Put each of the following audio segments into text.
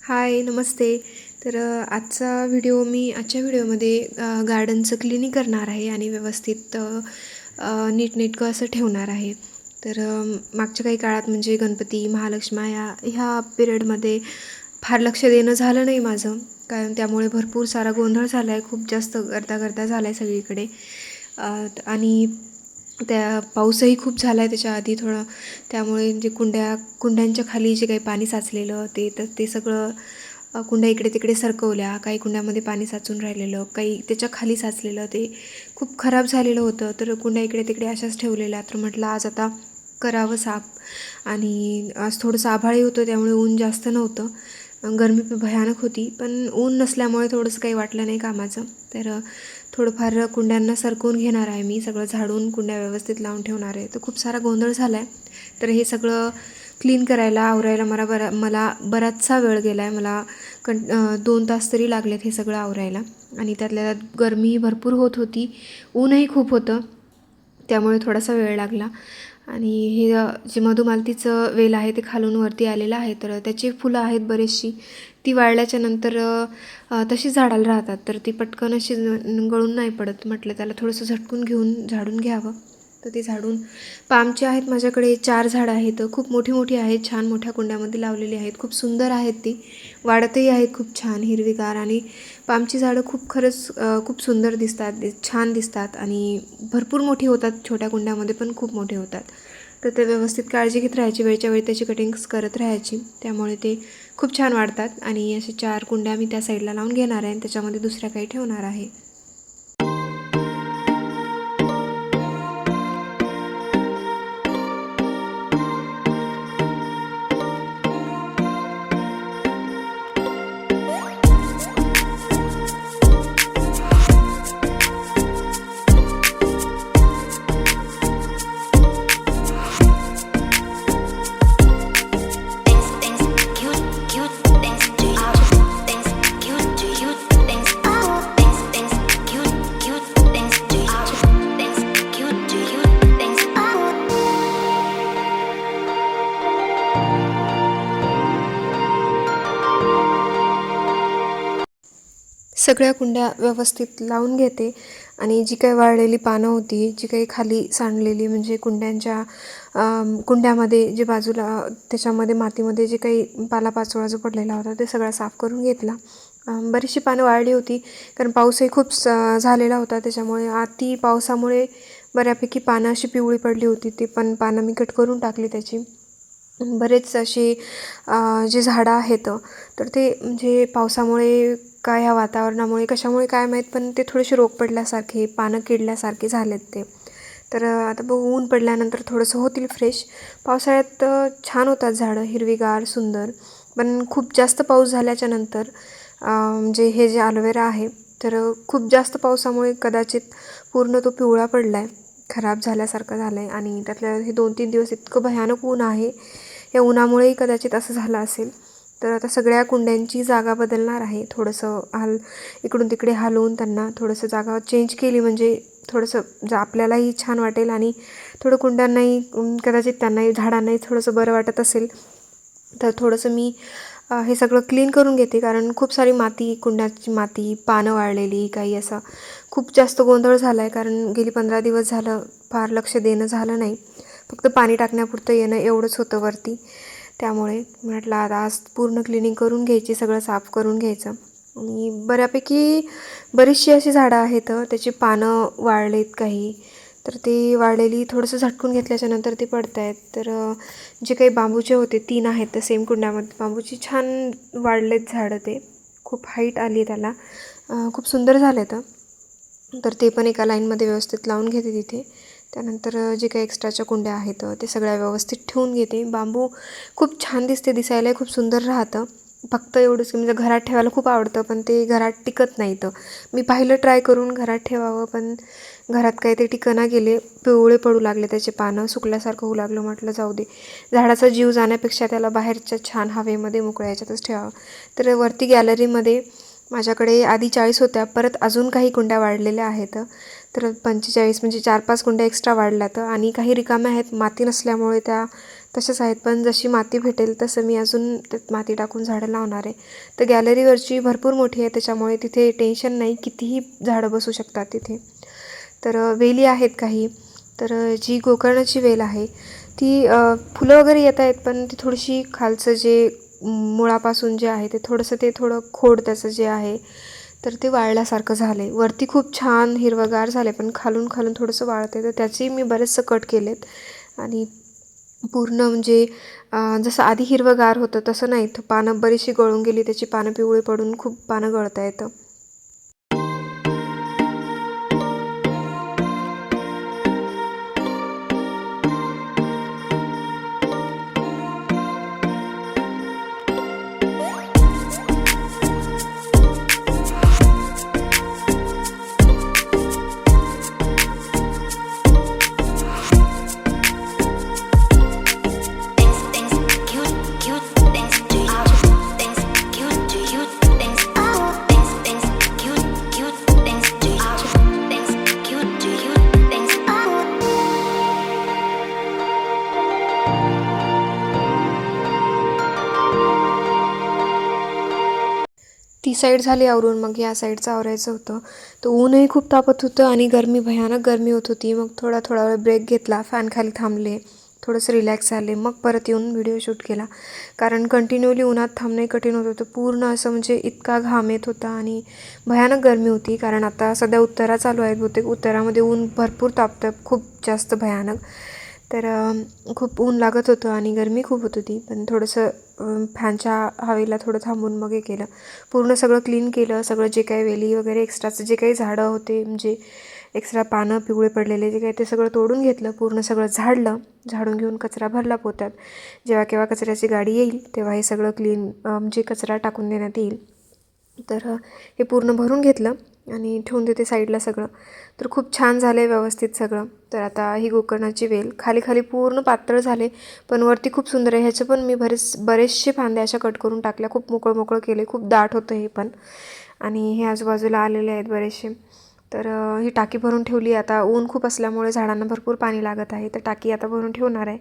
हाय, नमस्ते. आजच्या व्हिडिओमध्ये गार्डनचं क्लिनिंग करणार आहे आणि व्यवस्थित नीटनेटकं असं ठेवणार आहे. मागच्या काही काळात म्हणजे गणपती, महालक्ष्मी ह्या पिरियडमध्ये फार लक्ष देणं झालं नाही माझं. कारण त्यामुळे भरपूर सारा गोंधळ झाला आहे. खूप जास्त गर्दा झाला आहे सगळीकडे. आणि त्या पाऊसही खूप झाला आहे त्याच्या आधी थोडं. त्यामुळे जे कुंड्यांच्या खाली जे काही पाणी साचलेलं ते सगळं कुंड्या इकडे तिकडे सरकवल्या. काही कुंड्यामध्ये पाणी साचून राहिलेलं, काही त्याच्या खाली साचलेलं, ते खूप खराब झालेलं होतं. तर कुंड्या इकडे तिकडे अशाच ठेवलेल्या. तर म्हटलं आज आता करावं साफ. आणि आज थोडंसं आभाळही होतं, त्यामुळे ऊन जास्त नव्हतं. गरमी भयानक होती, पण ऊन नसल्यामुळे थोडंसं काही वाटलं नाही कामाचं. थोडंफार कुंड्यांना सरकवून घेणार आहे मी, सगळं झाडून कुंड्या व्यवस्थित लावून ठेवणार आहे. तर खूप सारा गोंधळ झाला आहे. तर हे सगळं क्लीन करायला, आवरायला मला बराचसा वेळ गेला आहे. मला 2 तास तरी लागलेत हे सगळं आवरायला. आणि त्यातल्या त्यात गरमीही भरपूर होत होती, ऊनही खूप होतं, त्यामुळे थोडासा वेळ लागला. आणि हे जे मधुमालतीचं वेल आहे ते खालून वरती आलेलं आहे. तर त्याची फुलं आहेत बरीचशी, ती वाळल्याच्या नंतर तशी झाडाला राहतात. तर ती पटकन अशी गळून नाही पडत. म्हटलं त्याला थोडंसं झटकून घेऊन झाडून घ्यावं. तर ते झाडून पामची आहेत माझ्याकडे 4 झाडं आहेत. खूप मोठी मोठी आहेत, छान मोठ्या कुंड्यामध्ये लावलेली आहेत. खूप सुंदर आहेत ती, वाढतही आहेत खूप छान हिरवीगार. आणि पामची झाडं खरंच खूप सुंदर दिसतात, छान दिसतात आणि भरपूर मोठी होतात. छोट्या कुंड्यामध्ये पण खूप मोठे होतात. तर ते व्यवस्थित काळजी घेत राहायची, वेळच्या वेळी त्याची कटिंग्स करत राहायची. त्यामुळे ते खूप छान वाढतात. आणि असे 4 कुंड्या मी त्या साईडला लावून घेणार आहे आणि त्याच्यामध्ये दुसऱ्या काही ठेवणार आहे. सगळ्या कुंड्या व्यवस्थित लावून घेते. आणि जी काही वाळलेली पानं होती, जी काही खाली सांडलेली, म्हणजे कुंड्यामध्ये जे बाजूला त्याच्यामध्ये मातीमध्ये जे काही पालापाचोळा जो पडलेला होता ते सगळा साफ करून घेतला. बरीचशी पानं वाळली होती, कारण पाऊसही खूप झालेला होता. त्याच्यामुळे अति पावसामुळे बऱ्यापैकी पानं अशी पिवळी पडली होती. ती पण पानं मी कट करून टाकली त्याची. बरेच असे जे झाडं आहेत, तर ते म्हणजे पावसामुळे काय, ह्या वातावरणामुळे कशामुळे काय माहीत, पण ते थोडेसे रोग पडल्यासारखे, पानं किडल्यासारखे झालेत ते. आता बघू, ऊन पडल्यानंतर थोडंसं होतील फ्रेश. पावसाळ्यात छान होतात झाडं, हिरवीगार सुंदर. पण खूप जास्त पाऊस झाल्याच्या नंतर म्हणजे हे जे ॲलोवेरा आहे, तर खूप जास्त पावसामुळे कदाचित पूर्ण तो पिवळा पडला आहे, खराब झाल्यासारखं झालं आहे. आणि त्यातल्या हे 2-3 दिवस इतकं भयानक ऊन आहे, या उन्हामुळेही कदाचित असं झालं असेल. तर आता सगळ्या कुंड्यांची जागा बदलणार आहे. थोडंसं इकडून तिकडे हलवून त्यांना थोडंसं जागा चेंज केली, म्हणजे थोडंसं आपल्यालाही छान वाटेल आणि थोडं कुंड्यांनाही कदाचित त्यांनाही, झाडांनाही थोडंसं बरं वाटत असेल. तर थोडंसं मी हे सगळं क्लीन करून घेते, कारण खूप सारी माती, कुंड्याची माती, पानं वाळलेली, काही असा खूप जास्त गोंधळ झाला आहे. कारण गेली 15 दिवस झालं फार लक्ष देणं झालं नाही, फक्त पाणी टाकण्यापुरतं येणं एवढंच होतं वरती. त्यामुळे म्हटलं आता आज पूर्ण क्लिनिंग करून घ्यायची, सगळं साफ करून घ्यायचं. आणि बरीचशी अशी झाडं आहेत, त्याची पानं वाळलेत काही. तर ती वाळलेली थोडंसं झटकून घेतल्याच्या नंतर ती पडत आहेत. जे काही बांबूचे होते 3 आहेत तर सेम कुंड्यामध्ये, बांबूची छान वाढलेत झाडं, ते खूप हाईट आली आहे त्याला, खूप सुंदर झालं आहे. तर ते पण एका लाईनमध्ये व्यवस्थित लावून घेते तिथे. त्यानंतर जे काही एक्स्ट्राच्या कुंड्या आहेत ते सगळ्या व्यवस्थित ठेवून घेते. बांबू खूप छान दिसायला, खूप सुंदर राहतं. फक्त एवढंच की म्हणजे घरात ठेवायला खूप आवडतं, पण ते घरात टिकत नाही. तर मी पाहिलं ट्राय करून घरात ठेवावं, पण घरात काही ते टिकना गेले, पिवळे पडू लागले, त्याचे पानं सुकल्यासारखं होऊ लागलं. म्हटलं जाऊ दे, झाडाचा जीव जाण्यापेक्षा त्याला बाहेरच्या छान हवेमध्ये मोकळ्या याच्यातच ठेवावं. तर वरती गॅलरीमध्ये माझ्याकडे आधी 40 होत्या, परत अजून काही कुंड्या वाढलेल्या आहेत. तर 45 म्हणजे 4-5 कुंड्या एक्स्ट्रा वाढल्यात. आणि काही रिकाम्या आहेत, माती नसल्यामुळे त्या तसेच आहेत, पण जशी माती भेटेल तसं मी अजून त्यात माती टाकून झाडं लावणार आहे. तर गॅलरीवरची भरपूर मोठी आहे, त्याच्यामुळे तिथे टेन्शन नाही, कितीही झाडं बसू शकतात तिथे. तर वेली आहेत काही. तर जी गोकर्णाची वेल आहे ती फुलं वगैरे येत आहेत, पण ती थोडीशी खालचं जे मुळापासून जे आहे ते थोडं खोड त्याचं जे आहे तर ते वाळल्यासारखं झालं आहे. वरती खूप छान हिरवंगार झालं आहे, पण खालून खालून थोडंसं वाळतं आहे. तर त्याचेही मी बरेचसं कट केलेत आणि पूर्ण म्हणजे जसं आधी हिरवंगार होतं तसं नाही, पानं बरीचशी गळून गेली, त्याची पानं पिवळी पडून खूप पानं गळत आहेत. ती साईड झाली आवरून, मग या साईडचं आवरायचं होतं. तर ऊनही खूप तापत होतं आणि भयानक गरमी होत होती. मग थोडा वेळ ब्रेक घेतला, फॅन खाली थांबले, थोडंसं रिलॅक्स झाले, मग परत येऊन व्हिडिओ शूट केला. कारण कंटिन्यूली उन्हात थांबणंही कठीण होत होतं. पूर्ण असं म्हणजे इतका घाम येत होता आणि भयानक गरमी होती. कारण आता सध्या उत्तरा चालू आहेत, बहुतेक उत्तरामध्ये ऊन भरपूर तापतं, खूप जास्त भयानक. तर खूप ऊन लागत होतं आणि गरमी खूप होत होती. पण थोडंसं फॅनच्या हवेला थोडं थांबून मग हे केलं. पूर्ण सगळं क्लीन केलं. सगळं जे काही वेली वगैरे एक्स्ट्राचं जे काही झाडं होते, म्हणजे एक्स्ट्रा पानं पिवळे पडलेले जे काही, ते सगळं तोडून घेतलं. पूर्ण सगळं झाडलं. झाडून घेऊन कचरा भरला पोत्यात. जेव्हा केव्हा कचऱ्याची गाडी येईल तेव्हा हे सगळं क्लीन म्हणजे कचरा टाकून देण्यात येईल. तर हे पूर्ण भरून घेतलं आणि ठेवून देते साईडला सगळं. तर खूप छान झालं आहे व्यवस्थित सगळं. तर आता ही गोकर्णाची वेल खाली पूर्ण पातळ झाले, पण वरती खूप सुंदर आहे. ह्याचं पण मी बरेचसे फांदे अशा कट करून टाकल्या, खूप मोकळं केले. खूप दाट होतं हे पण, आणि हे आजूबाजूला आलेले आहेत बरेचसे. तर ही टाकी भरून ठेवली. आता ऊन खूप असल्यामुळे झाडांना भरपूर पाणी लागत आहे, तर टाकी आता भरून ठेवणार आहे.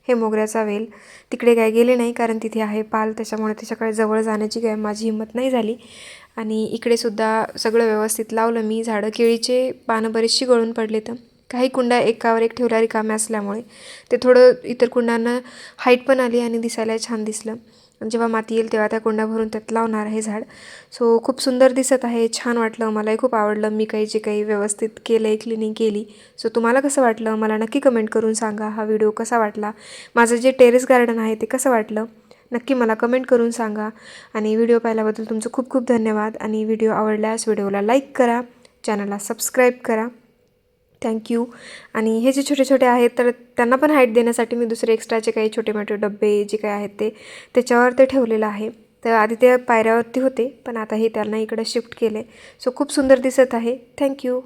हे मोगऱ्याचा वेल. तिकडे काय गेले नाही, कारण तिथे आहे पाल, त्याच्यामुळे त्याच्याकडे जवळ जाण्याची काय माझी हिंमत नाही झाली. आणि इकडे सुद्धा सगळं व्यवस्थित लावलं मी. झाडं केळीचे पानं बरीचशी गळून पडले, तर काही कुंड्या एकावर एक ठेवल्या रिकाम्या असल्यामुळे ते थोडं इतर कुंड्यांना हाईट पण आली आणि दिसायला छान दिसलं. जेव्हा माती येईल तेव्हा त्या कुंड्या भरून त्यात लावणार आहे झाड. सो खूप सुंदर दिसत आहे, छान वाटलं, मलाही खूप आवडलं. मी जे काही व्यवस्थित केलं आहे, क्लिनिंग केली. सो तुम्हाला कसं वाटलं मला नक्की कमेंट करून सांगा. हा व्हिडिओ कसा वाटला, माझं जे टेरेस गार्डन आहे ते कसं वाटलं नक्की मला कमेंट करून सांगा. आणि व्हिडिओ पाहिल्याबद्दल तुमचं खूप खूप धन्यवाद. आणि व्हिडिओ आवडल्यास व्हिडिओला लाईक करा, चॅनलला सबस्क्राईब करा. थँक्यू. आणि हे जे छोटे छोटे आहेत तर त्यांना पण हाईट देण्यासाठी मी दुसरे एक्स्ट्राचे काही छोटे मोठे डबे जे काही आहेत ते त्याच्यावर ते ठेवलेलं आहे. तर आधी ते पायऱ्यावरती होते, पण आता हे त्यांना इकडे शिफ्ट केले. सो खूप सुंदर दिसत आहे. थँक्यू.